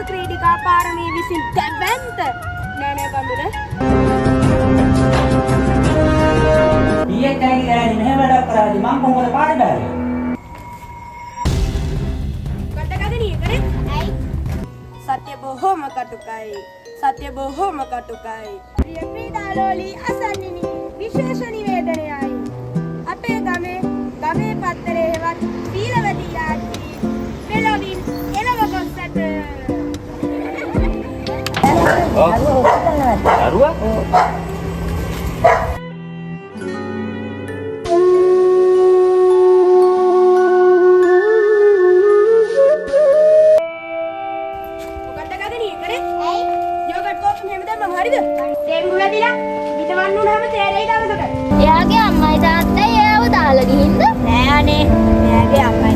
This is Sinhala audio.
ක්‍රීඩිකා පාරමී විසින් දැවැන්ත නෑ බඳුන. ඊයේ කැයි ගෑණි මෙහෙම වැඩක් කරාදී මං කොහොමද පාඩේ බෑවේ? කටකදෙනිය කරේ? ඇයි? සත්‍ය බොහොම කටුකයි. සත්‍ය බොහොම කටුකයි. ප්‍රිය ක්‍රීඩාලෝලී අසන්නිනි විශේෂ නිවේදනයයි. අපේ ගමේ පත්තරේ හෙවත් පීලවදී ආච්චි මෙලොවින් එළව ගොස්සට. දරුවා? කටකදෙනිය කරේ? ඇයි? යෝගට් කෝප් මෙහෙම දැම්මම හරිද? ඩෙන්ගු වැදිලා පිටවන්න උනහම තේරෙයි දවසකට. එයාගේ අම්මයි තාත්තයි එයාව දාලා ගිහින්ද? නෑ අනේ. එයාගේ අම්මයි